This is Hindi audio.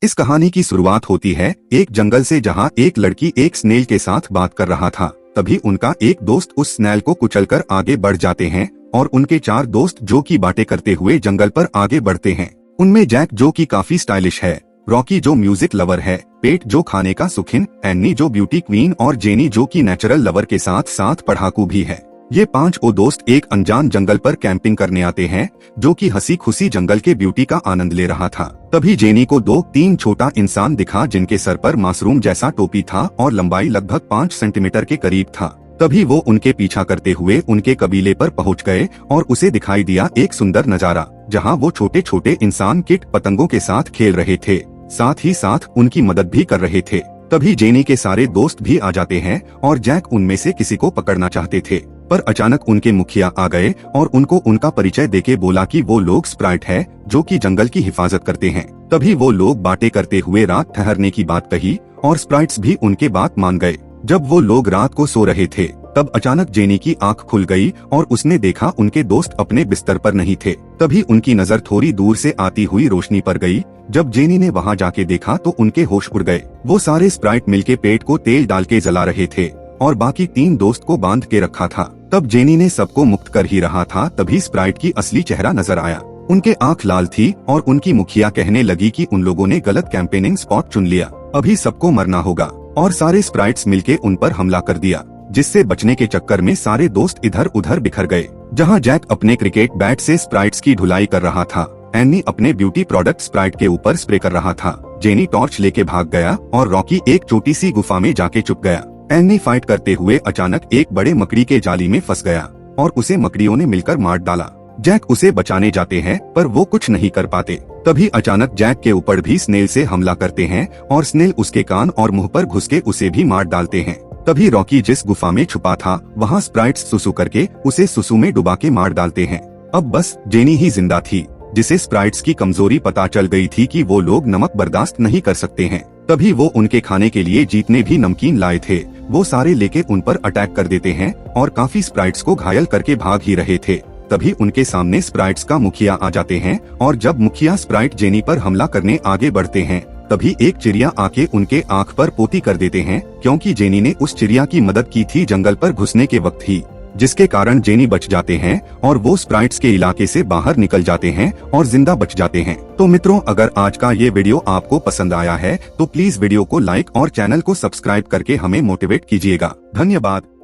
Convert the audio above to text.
इस कहानी की शुरुआत होती है एक जंगल से, जहाँ एक लड़की एक स्नेल के साथ बात कर रहा था। तभी उनका एक दोस्त उस स्नेल को कुचलकर आगे बढ़ जाते हैं और उनके 4 दोस्त जो की बातें करते हुए जंगल पर आगे बढ़ते हैं। उनमें जैक जो की काफी स्टाइलिश है, रॉकी जो म्यूजिक लवर है, पेट जो खाने का शौकीन, एन्नी जो ब्यूटी क्वीन और जेनी जो की नेचुरल लवर के साथ साथ पढ़ाकू भी है। ये 5 दोस्त एक अनजान जंगल पर कैंपिंग करने आते हैं, जो कि हंसी खुशी जंगल के ब्यूटी का आनंद ले रहा था। तभी जेनी को 2-3 छोटा इंसान दिखा, जिनके सर पर मशरूम जैसा टोपी था और लंबाई लगभग 5 सेंटीमीटर के करीब था। तभी वो उनके पीछा करते हुए उनके कबीले पर पहुंच गए और उसे दिखाई दिया एक सुंदर नजारा, जहां वो छोटे छोटे इंसान कीट पतंगों के साथ खेल रहे थे, साथ ही साथ उनकी मदद भी कर रहे थे। तभी जेनी के सारे दोस्त भी आ जाते हैं और जैक उनमें से किसी को पकड़ना चाहते थे, पर अचानक उनके मुखिया आ गए और उनको उनका परिचय देके बोला कि वो लोग स्प्राइट है, जो कि जंगल की हिफाजत करते हैं। तभी वो लोग बातें करते हुए रात ठहरने की बात कही और स्प्राइट्स भी उनके बात मान गए। जब वो लोग रात को सो रहे थे, तब अचानक जेनी की आंख खुल गई और उसने देखा उनके दोस्त अपने बिस्तर पर नहीं थे। तभी उनकी नजर थोड़ी दूर से आती हुई रोशनी पर गई। जब जेनी ने वहां जाके देखा तो उनके होश उड़ गए। वो सारे स्प्राइट मिलके पेट को तेल डाल के जला रहे थे और बाकी 3 दोस्त को बांध के रखा था। तब जेनी ने सबको मुक्त कर ही रहा था, तभी स्प्राइट की असली चेहरा नजर आया। उनके आंख लाल थी और उनकी मुखिया कहने लगी कि उन लोगों ने गलत कैंपेनिंग स्पॉट चुन लिया, अभी सबको मरना होगा। और सारे स्प्राइट्स मिलके उन पर हमला कर दिया, जिससे बचने के चक्कर में सारे दोस्त इधर उधर बिखर गए। जहां जैक अपने क्रिकेट बैट से स्प्राइट्स की धुलाई कर रहा था, एन्नी अपने ब्यूटी प्रोडक्ट स्प्राइट के ऊपर स्प्रे कर रहा था, जेनी टॉर्च लेके भाग गया और रॉकी एक छोटी सी गुफा में जाके छुप गया। एन्नी फाइट करते हुए अचानक एक बड़े मकड़ी के जाली में फंस गया और उसे मकड़ियों ने मिलकर मार डाला। जैक उसे बचाने जाते हैं, पर वो कुछ नहीं कर पाते। तभी अचानक जैक के ऊपर भी स्नेल से हमला करते हैं और स्नेल उसके कान और मुंह पर घुस के उसे भी मार डालते हैं। तभी रॉकी जिस गुफा में छुपा था, वहाँ स्प्राइट्स सुसु करके उसे सुसु में डुबा के मार डालते हैं। अब बस जेनी ही जिंदा थी, जिसे स्प्राइट्स की कमजोरी पता चल गई थी कि वो लोग नमक बर्दाश्त नहीं कर सकते हैं। तभी वो उनके खाने के लिए जितने भी नमकीन लाए थे, वो सारे लेके उन पर अटैक कर देते हैं और काफी स्प्राइट्स को घायल करके भाग ही रहे थे। तभी उनके सामने स्प्राइट्स का मुखिया आ जाते हैं और जब मुखिया स्प्राइट जेनी पर हमला करने आगे बढ़ते हैं, तभी एक चिड़िया आके उनके आंख पर पोती कर देते हैं, क्योंकि जेनी ने उस चिड़िया की मदद की थी जंगल पर घुसने के वक्त ही, जिसके कारण जेनी बच जाते हैं और वो स्प्राइट्स के इलाके से बाहर निकल जाते हैं और जिंदा बच जाते हैं। तो मित्रों, अगर आज का ये वीडियो आपको पसंद आया है तो प्लीज वीडियो को लाइक और चैनल को सब्सक्राइब करके हमें मोटिवेट कीजिएगा। धन्यवाद।